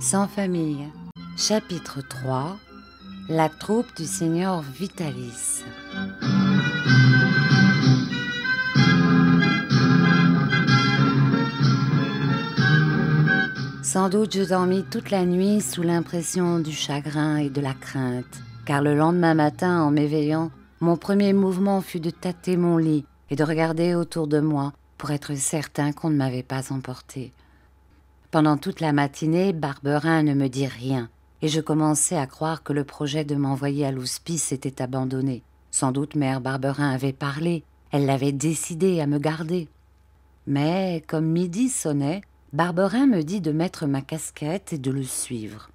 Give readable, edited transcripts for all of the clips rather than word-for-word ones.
Sans famille, chapitre 3, la troupe du seigneur Vitalis. Sans doute je dormis toute la nuit sous l'impression du chagrin et de la crainte, car le lendemain matin, en m'éveillant, mon premier mouvement fut de tâter mon lit et de regarder autour de moi pour être certain qu'on ne m'avait pas emporté. Pendant toute la matinée, Barberin ne me dit rien, et je commençais à croire que le projet de m'envoyer à l'hospice était abandonné. Sans doute mère Barberin avait parlé, elle l'avait décidé à me garder. Mais, comme midi sonnait, Barberin me dit de mettre ma casquette et de le suivre.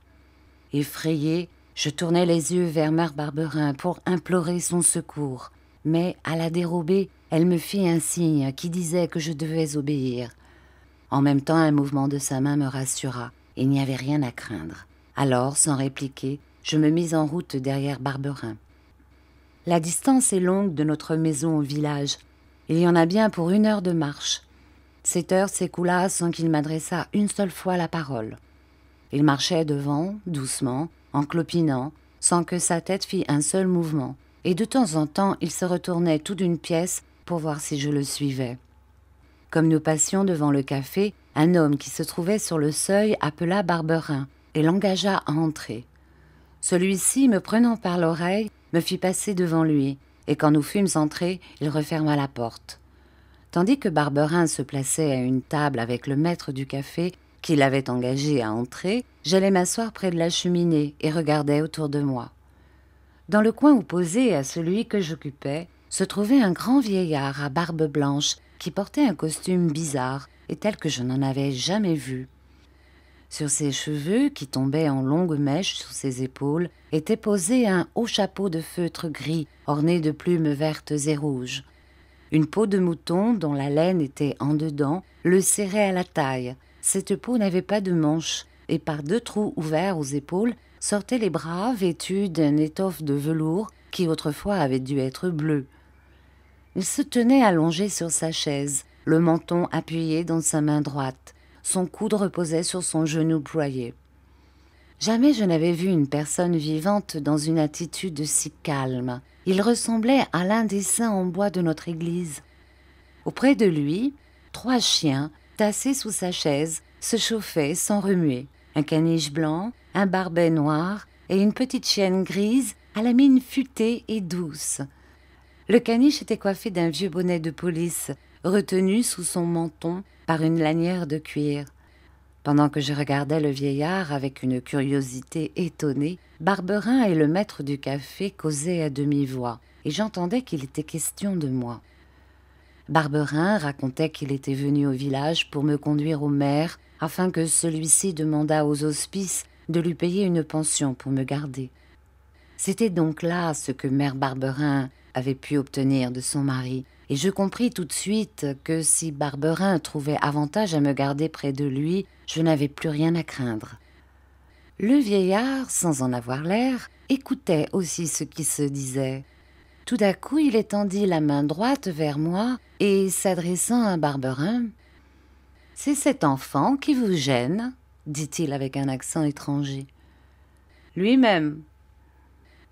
Effrayée, je tournai les yeux vers mère Barberin pour implorer son secours, mais à la dérobée, elle me fit un signe qui disait que je devais obéir. En même temps, un mouvement de sa main me rassura. Il n'y avait rien à craindre. Alors, sans répliquer, je me mis en route derrière Barberin. La distance est longue de notre maison au village. Il y en a bien pour 1 heure de marche. Cette heure s'écoula sans qu'il m'adressât une seule fois la parole. Il marchait devant, doucement, en clopinant, sans que sa tête fît un seul mouvement, et de temps en temps, il se retournait tout d'une pièce pour voir si je le suivais. Comme nous passions devant le café, un homme qui se trouvait sur le seuil appela Barberin et l'engagea à entrer. Celui-ci, me prenant par l'oreille, me fit passer devant lui, et quand nous fûmes entrés, il referma la porte. Tandis que Barberin se plaçait à une table avec le maître du café, qui l'avait engagé à entrer, j'allais m'asseoir près de la cheminée et regardais autour de moi. Dans le coin opposé à celui que j'occupais, se trouvait un grand vieillard à barbe blanche qui portait un costume bizarre et tel que je n'en avais jamais vu. Sur ses cheveux, qui tombaient en longues mèches sur ses épaules, était posé un haut chapeau de feutre gris orné de plumes vertes et rouges. Une peau de mouton, dont la laine était en dedans, le serrait à la taille. Cette peau n'avait pas de manches, et par 2 trous ouverts aux épaules sortaient les bras vêtus d'une étoffe de velours qui autrefois avait dû être bleue. Il se tenait allongé sur sa chaise, le menton appuyé dans sa main droite. Son coude reposait sur son genou ployé. Jamais je n'avais vu une personne vivante dans une attitude si calme. Il ressemblait à l'un des saints en bois de notre église. Auprès de lui, 3 chiens, tassés sous sa chaise, se chauffaient sans remuer. Un caniche blanc, un barbet noir et une petite chienne grise à la mine futée et douce. Le caniche était coiffé d'un vieux bonnet de police, retenu sous son menton par une lanière de cuir. Pendant que je regardais le vieillard avec une curiosité étonnée, Barberin et le maître du café causaient à demi-voix, et j'entendais qu'il était question de moi. Barberin racontait qu'il était venu au village pour me conduire au maire, afin que celui-ci demandât aux hospices de lui payer une pension pour me garder. C'était donc là ce que mère Barberin avait pu obtenir de son mari, et je compris tout de suite que si Barberin trouvait avantage à me garder près de lui, je n'avais plus rien à craindre. Le vieillard, sans en avoir l'air, écoutait aussi ce qui se disait. Tout à coup, il étendit la main droite vers moi et, s'adressant à Barberin, « C'est cet enfant qui vous gêne ?» dit-il avec un accent étranger. « Lui-même. »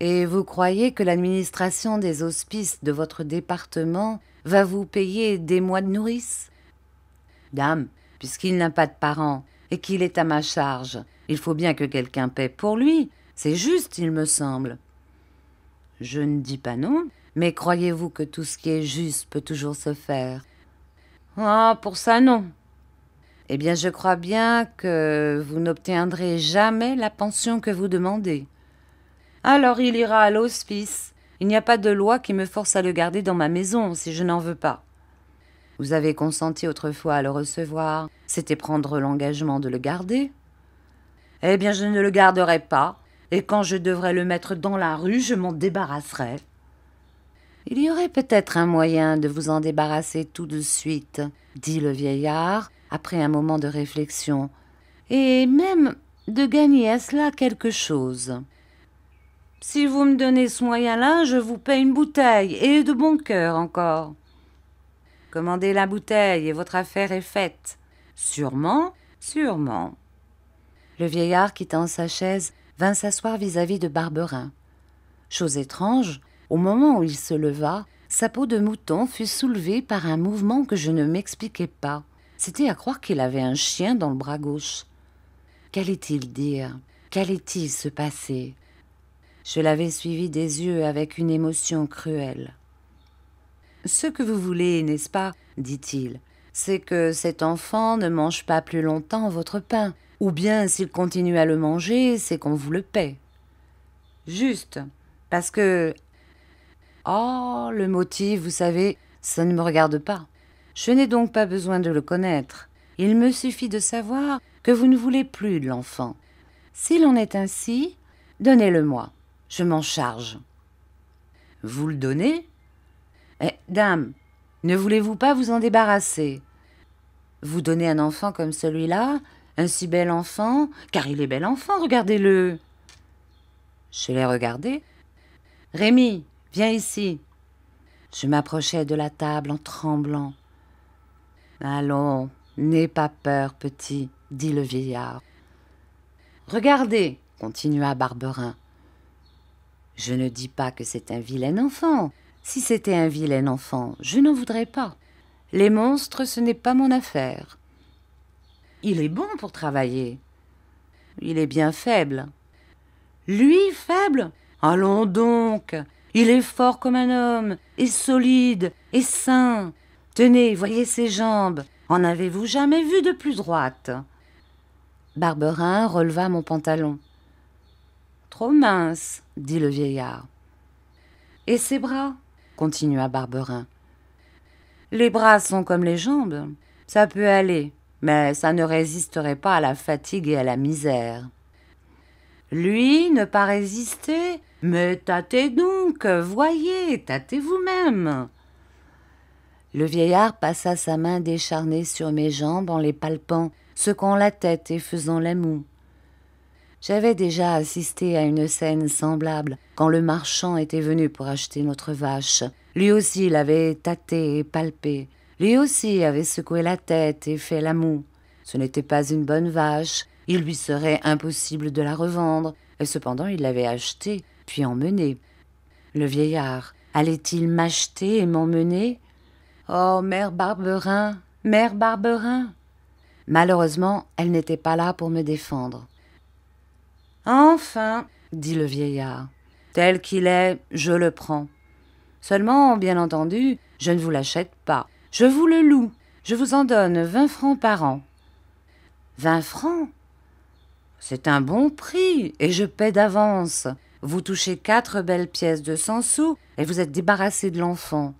« Et vous croyez que l'administration des hospices de votre département va vous payer des mois de nourrice ? Dame, puisqu'il n'a pas de parents et qu'il est à ma charge, il faut bien que quelqu'un paie pour lui. C'est juste, il me semble. » « Je ne dis pas non, mais croyez-vous que tout ce qui est juste peut toujours se faire ? » ?»« Ah, pour ça, non. » »« Eh bien, je crois bien que vous n'obtiendrez jamais la pension que vous demandez. » »« Alors il ira à l'hospice. Il n'y a pas de loi qui me force à le garder dans ma maison si je n'en veux pas. » »« Vous avez consenti autrefois à le recevoir. C'était prendre l'engagement de le garder. » »« Eh bien, je ne le garderai pas. Et quand je devrais le mettre dans la rue, je m'en débarrasserai. » »« Il y aurait peut-être un moyen de vous en débarrasser tout de suite, » dit le vieillard, après un moment de réflexion, « et même de gagner à cela quelque chose. » Si vous me donnez ce moyen-là, je vous paie une bouteille, et de bon cœur encore. Commandez la bouteille et votre affaire est faite. Sûrement, sûrement. Le vieillard, quittant sa chaise, vint s'asseoir vis-à-vis de Barberin. Chose étrange, au moment où il se leva, sa peau de mouton fut soulevée par un mouvement que je ne m'expliquais pas. C'était à croire qu'il avait un chien dans le bras gauche. Qu'allait-il dire? Qu'allait-il se passer? Je l'avais suivi des yeux avec une émotion cruelle. « Ce que vous voulez, n'est-ce pas, dit-il, c'est que cet enfant ne mange pas plus longtemps votre pain, ou bien s'il continue à le manger, c'est qu'on vous le paie. » Juste, parce que... Oh, le motif, vous savez, ça ne me regarde pas. Je n'ai donc pas besoin de le connaître. Il me suffit de savoir que vous ne voulez plus de l'enfant. S'il en est ainsi, donnez-le-moi. Je m'en charge. Vous le donnez? Eh, dame, ne voulez-vous pas vous en débarrasser? Vous donnez un enfant comme celui-là, un si bel enfant, car il est bel enfant, regardez-le. Je l'ai regardé. Rémi, viens ici. Je m'approchai de la table en tremblant. Allons, n'aie pas peur, petit, dit le vieillard. Regardez, continua Barberin. Je ne dis pas que c'est un vilain enfant. Si c'était un vilain enfant, je n'en voudrais pas. Les monstres, ce n'est pas mon affaire. Il est bon pour travailler. Il est bien faible. Lui, faible? Allons donc. Il est fort comme un homme, et solide, et sain. Tenez, voyez ses jambes. En avez-vous jamais vu de plus droites? Barberin releva mon pantalon. Trop mince, dit le vieillard. Et ses bras? Continua Barberin. Les bras sont comme les jambes. Ça peut aller, mais ça ne résisterait pas à la fatigue et à la misère. Lui ne pas résister? Mais tâtez donc, voyez, tâtez vous-même. Le vieillard passa sa main décharnée sur mes jambes en les palpant, secouant la tête et faisant la moue. J'avais déjà assisté à une scène semblable quand le marchand était venu pour acheter notre vache. Lui aussi l'avait tâté et palpé. Lui aussi avait secoué la tête et fait la moue. Ce n'était pas une bonne vache. Il lui serait impossible de la revendre. Et cependant il l'avait achetée, puis emmenée. Le vieillard allait-il m'acheter et m'emmener? Oh, mère Barberin, mère Barberin! Malheureusement, elle n'était pas là pour me défendre. Enfin, dit le vieillard, tel qu'il est, je le prends. Seulement, bien entendu, je ne vous l'achète pas. Je vous le loue. Je vous en donne 20 francs par an. 20 francs? C'est un bon prix, et je paie d'avance. Vous touchez 4 belles pièces de 100 sous, et vous êtes débarrassé de l'enfant.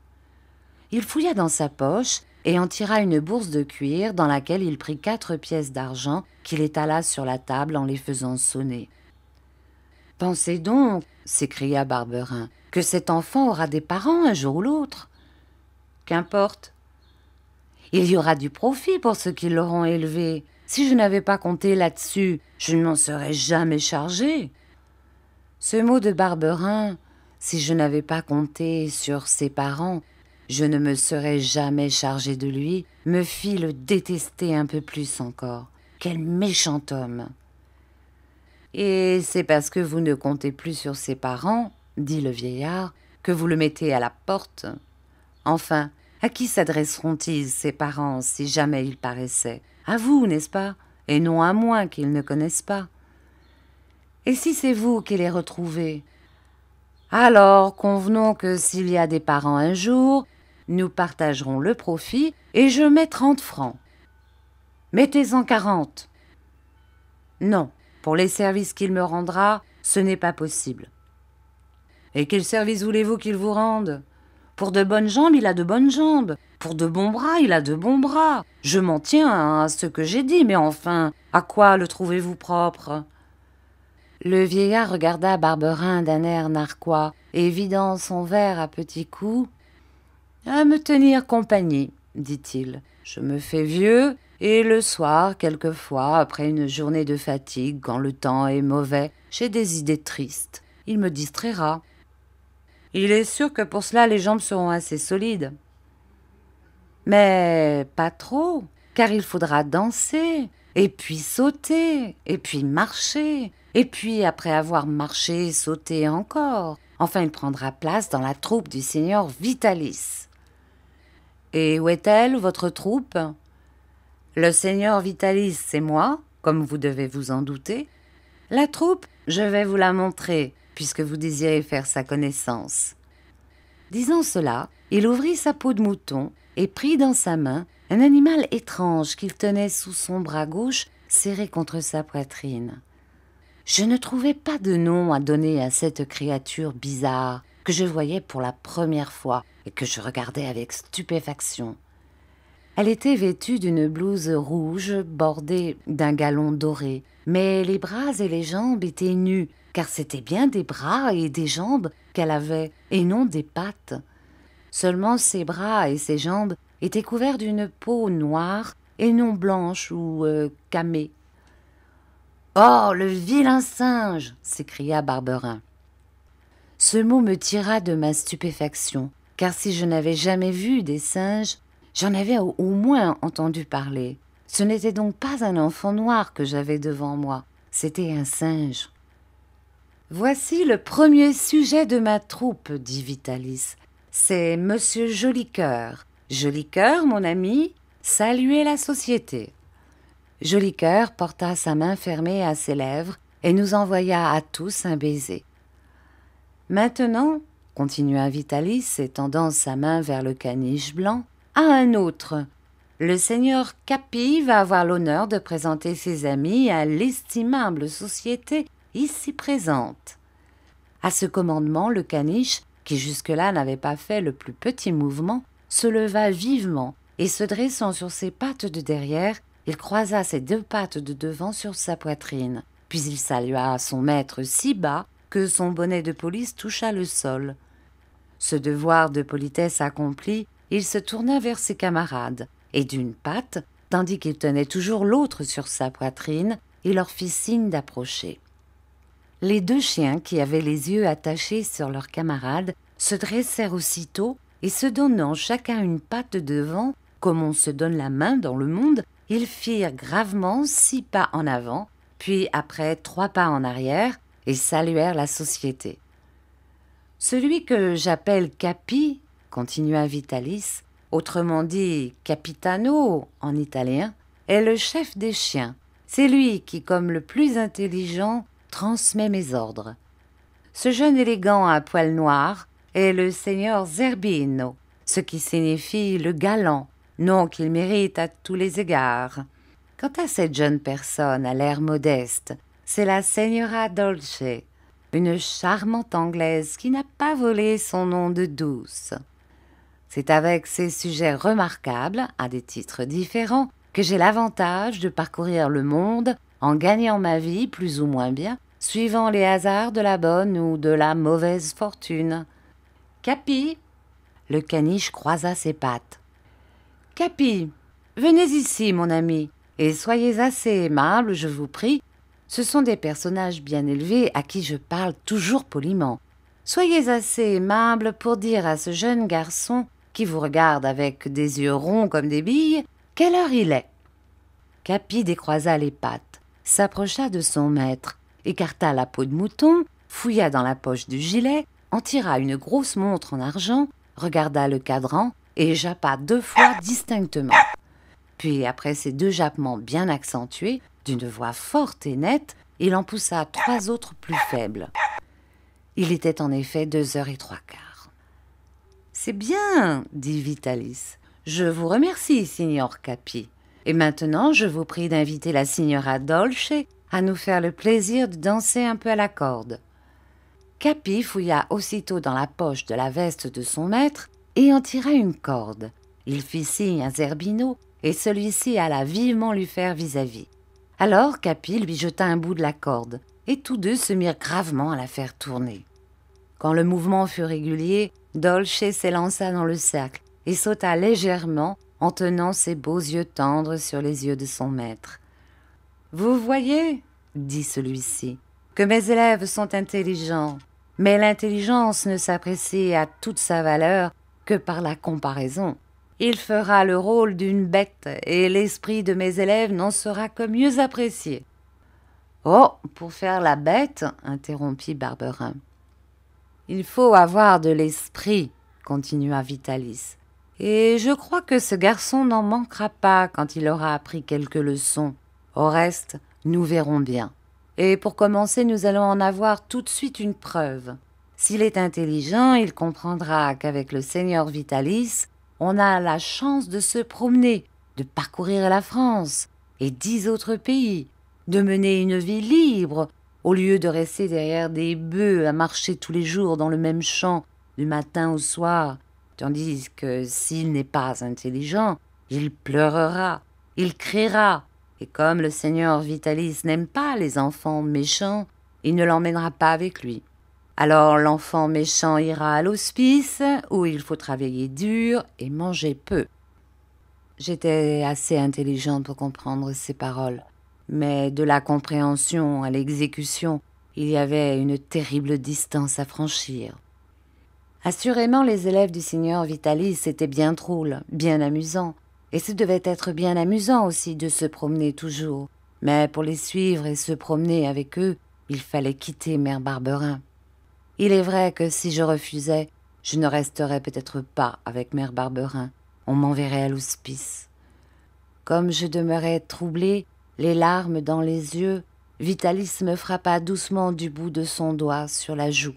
Il fouilla dans sa poche et en tira une bourse de cuir dans laquelle il prit 4 pièces d'argent qu'il étala sur la table en les faisant sonner. « Pensez donc, s'écria Barberin, que cet enfant aura des parents un jour ou l'autre. Qu'importe. Il y aura du profit pour ceux qui l'auront élevé. Si je n'avais pas compté là-dessus, je ne m'en serais jamais chargé. » Ce mot de Barberin, si je n'avais pas compté sur ses parents, je ne me serais jamais chargé de lui, me fit le détester un peu plus encore. Quel méchant homme! Et c'est parce que vous ne comptez plus sur ses parents, dit le vieillard, que vous le mettez à la porte. Enfin, à qui s'adresseront-ils ses parents si jamais ils paraissaient? À vous, n'est-ce pas? Et non à moi qu'ils ne connaissent pas. Et si c'est vous qui les retrouvez? Alors, convenons que s'il y a des parents un jour, nous partagerons le profit et je mets 30 francs. Mettez-en 40. Non, pour les services qu'il me rendra, ce n'est pas possible. Et quel service voulez-vous qu'il vous rende? Pour de bonnes jambes, il a de bonnes jambes. Pour de bons bras, il a de bons bras. Je m'en tiens à ce que j'ai dit, mais enfin, à quoi le trouvez-vous propre? Le vieillard regarda Barberin d'un air narquois et vidant son verre à petits coups. « À me tenir compagnie, dit-il. Je me fais vieux, et le soir, quelquefois, après une journée de fatigue, quand le temps est mauvais, j'ai des idées tristes. il me distraira. Il est sûr que pour cela les jambes seront assez solides. Mais pas trop, car il faudra danser, et puis sauter, et puis marcher, et puis après avoir marché, sauter encore. Enfin, il prendra place dans la troupe du seigneur Vitalis. Et où est-elle, votre troupe? Le seigneur Vitalis, c'est moi, comme vous devez vous en douter. La troupe, je vais vous la montrer, puisque vous désirez faire sa connaissance. Disant cela, il ouvrit sa peau de mouton et prit dans sa main un animal étrange qu'il tenait sous son bras gauche serré contre sa poitrine. Je ne trouvais pas de nom à donner à cette créature bizarre que je voyais pour la première fois et que je regardais avec stupéfaction. Elle était vêtue d'une blouse rouge bordée d'un galon doré, mais les bras et les jambes étaient nus, car c'étaient bien des bras et des jambes qu'elle avait, et non des pattes. Seulement ses bras et ses jambes étaient couverts d'une peau noire et non blanche ou camée. « Oh, le vilain singe !» s'écria Barberin. Ce mot me tira de ma stupéfaction, car si je n'avais jamais vu des singes, j'en avais au moins entendu parler. Ce n'était donc pas un enfant noir que j'avais devant moi, c'était un singe. « Voici le premier sujet de ma troupe, » dit Vitalis. « C'est Monsieur Jolicoeur. Jolicoeur, mon ami, saluez la société. » Jolicoeur porta sa main fermée à ses lèvres et nous envoya à tous un baiser. « Maintenant, » continua Vitalis, étendant sa main vers le caniche blanc, « à un autre. Le seigneur Capi va avoir l'honneur de présenter ses amis à l'estimable société ici présente. » À ce commandement, le caniche, qui jusque-là n'avait pas fait le plus petit mouvement, se leva vivement et se dressant sur ses pattes de derrière, il croisa ses deux pattes de devant sur sa poitrine, puis il salua son maître si bas que son bonnet de police toucha le sol. Ce devoir de politesse accompli, il se tourna vers ses camarades, et d'une patte, tandis qu'il tenait toujours l'autre sur sa poitrine, il leur fit signe d'approcher. Les deux chiens, qui avaient les yeux attachés sur leurs camarades, se dressèrent aussitôt, et se donnant chacun une patte de devant, comme on se donne la main dans le monde, ils firent gravement 6 pas en avant, puis après 3 pas en arrière, et saluèrent la société. « Celui que j'appelle Capi, » continua Vitalis, autrement dit Capitano en italien, est le chef des chiens. C'est lui qui, comme le plus intelligent, transmet mes ordres. Ce jeune élégant à poils noirs est le seigneur Zerbino, ce qui signifie le galant, nom qu'il mérite à tous les égards. Quant à cette jeune personne à l'air modeste, c'est la Signora Dolce, une charmante Anglaise qui n'a pas volé son nom de douce. C'est avec ces sujets remarquables, à des titres différents, que j'ai l'avantage de parcourir le monde en gagnant ma vie plus ou moins bien, suivant les hasards de la bonne ou de la mauvaise fortune. Capi, le caniche croisa ses pattes. Capi, venez ici, mon ami, et soyez assez aimable, je vous prie. Ce sont des personnages bien élevés à qui je parle toujours poliment. Soyez assez aimable pour dire à ce jeune garçon qui vous regarde avec des yeux ronds comme des billes, quelle heure il est. Capi décroisa les pattes, s'approcha de son maître, écarta la peau de mouton, fouilla dans la poche du gilet, en tira une grosse montre en argent, regarda le cadran et jappa 2 fois distinctement. Puis, après ces 2 jappements bien accentués, d'une voix forte et nette, il en poussa 3 autres plus faibles. Il était en effet 2h03. « C'est bien, » dit Vitalis. « Je vous remercie, signor Capi. Et maintenant, je vous prie d'inviter la signora Dolce à nous faire le plaisir de danser un peu à la corde. » Capi fouilla aussitôt dans la poche de la veste de son maître et en tira une corde. Il fit signe à Zerbino et celui-ci alla vivement lui faire vis-à-vis. Alors Capi lui jeta un bout de la corde et tous deux se mirent gravement à la faire tourner. Quand le mouvement fut régulier, Dolce s'élança dans le cercle et sauta légèrement en tenant ses beaux yeux tendres sur les yeux de son maître. « Vous voyez, dit celui-ci, que mes élèves sont intelligents. Mais l'intelligence ne s'apprécie à toute sa valeur que par la comparaison. Il fera le rôle d'une bête et l'esprit de mes élèves n'en sera que mieux apprécié. « Oh, pour faire la bête, interrompit Barberin. « Il faut avoir de l'esprit, continua Vitalis. Et je crois que ce garçon n'en manquera pas quand il aura appris quelques leçons. Au reste, nous verrons bien. Et pour commencer, nous allons en avoir tout de suite une preuve. S'il est intelligent, il comprendra qu'avec le seigneur Vitalis, on a la chance de se promener, de parcourir la France et 10 autres pays, de mener une vie libre, au lieu de rester derrière des bœufs à marcher tous les jours dans le même champ, du matin au soir, tandis que s'il n'est pas intelligent, il pleurera, il criera, et comme le seigneur Vitalis n'aime pas les enfants méchants, il ne l'emmènera pas avec lui. Alors l'enfant méchant ira à l'hospice, où il faut travailler dur et manger peu. » J'étais assez intelligente pour comprendre ces paroles, mais de la compréhension à l'exécution, il y avait une terrible distance à franchir. Assurément, les élèves du seigneur Vitalis étaient bien drôles, bien amusants, et ce devait être bien amusant aussi de se promener toujours. Mais pour les suivre et se promener avec eux, il fallait quitter Mère Barberin. Il est vrai que si je refusais, je ne resterais peut-être pas avec Mère Barberin. On m'enverrait à l'hospice. Comme je demeurais troublée, les larmes dans les yeux, Vitalis me frappa doucement du bout de son doigt sur la joue.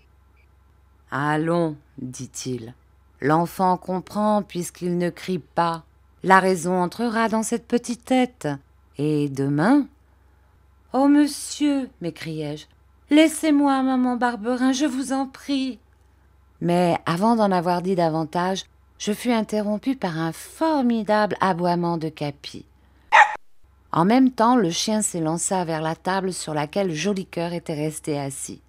« Allons, dit-il, l'enfant comprend puisqu'il ne crie pas. La raison entrera dans cette petite tête. Et demain... »« Oh, monsieur, m'écriai-je, laissez-moi, maman Barberin, je vous en prie. » Mais avant d'en avoir dit davantage, je fus interrompue par un formidable aboiement de Capi. En même temps, le chien s'élança vers la table sur laquelle Jolicoeur était resté assis.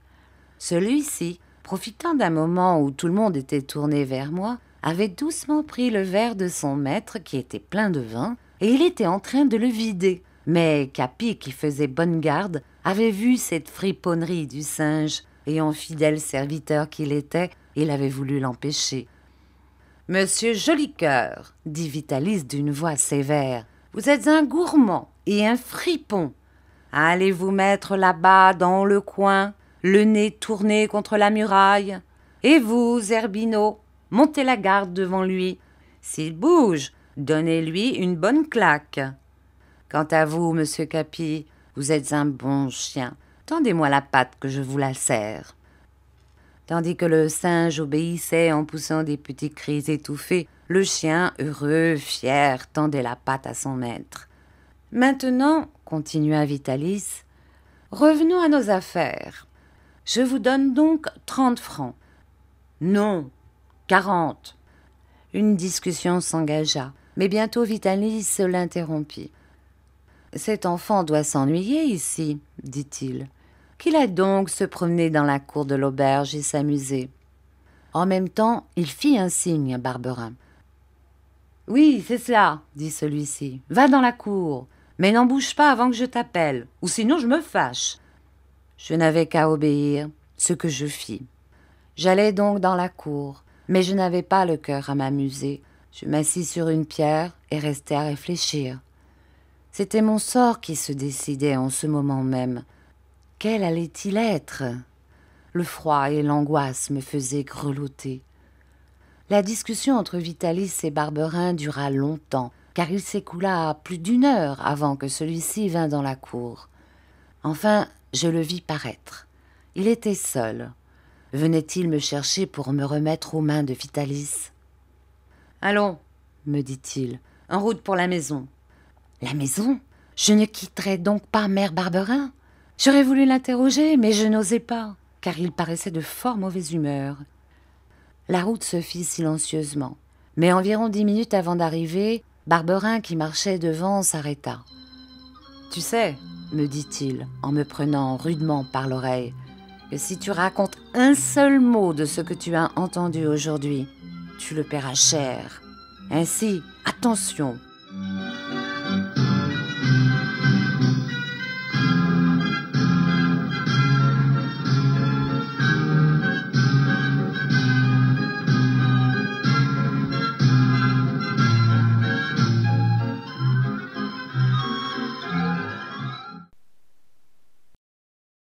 Celui-ci, profitant d'un moment où tout le monde était tourné vers moi, avait doucement pris le verre de son maître qui était plein de vin, et il était en train de le vider. Mais Capi, qui faisait bonne garde, avait vu cette friponnerie du singe, et en fidèle serviteur qu'il était, il avait voulu l'empêcher. « Monsieur Jolicoeur, dit Vitalis d'une voix sévère, vous êtes un gourmand et un fripon. Allez vous mettre là-bas dans le coin, le nez tourné contre la muraille. Et vous, Zerbino, montez la garde devant lui. S'il bouge, donnez-lui une bonne claque. Quant à vous, monsieur Capi, vous êtes un bon chien. Tendez-moi la patte que je vous la serre. » Tandis que le singe obéissait en poussant des petits cris étouffés, le chien, heureux, fier, tendait la patte à son maître. « Maintenant, continua Vitalis, revenons à nos affaires. Je vous donne donc 30 francs. »« Non, 40. » Une discussion s'engagea, mais bientôt Vitalis l'interrompit. « Cet enfant doit s'ennuyer ici, dit-il. Qu'il aille donc se promener dans la cour de l'auberge et s'amuser. » En même temps, il fit un signe à Barberin. « Oui, c'est cela, dit celui-ci. Va dans la cour, mais n'en bouge pas avant que je t'appelle, ou sinon je me fâche. » Je n'avais qu'à obéir, ce que je fis. J'allai donc dans la cour, mais je n'avais pas le cœur à m'amuser. Je m'assis sur une pierre et restai à réfléchir. C'était mon sort qui se décidait en ce moment même. Quel allait-il être? Le froid et l'angoisse me faisaient grelotter. La discussion entre Vitalis et Barberin dura longtemps, car il s'écoula plus d'1 heure avant que celui-ci vînt dans la cour. Enfin, je le vis paraître. Il était seul. Venait-il me chercher pour me remettre aux mains de Vitalis? « Allons, me dit-il, en route pour la maison. »« La maison? Je ne quitterai donc pas Mère Barberin? » J'aurais voulu l'interroger, mais je n'osais pas, car il paraissait de fort mauvaise humeur. La route se fit silencieusement, mais environ 10 minutes avant d'arriver, Barberin, qui marchait devant, s'arrêta. « Tu sais, me dit-il, en me prenant rudement par l'oreille, que si tu racontes un seul mot de ce que tu as entendu aujourd'hui, tu le paieras cher. Ainsi, attention,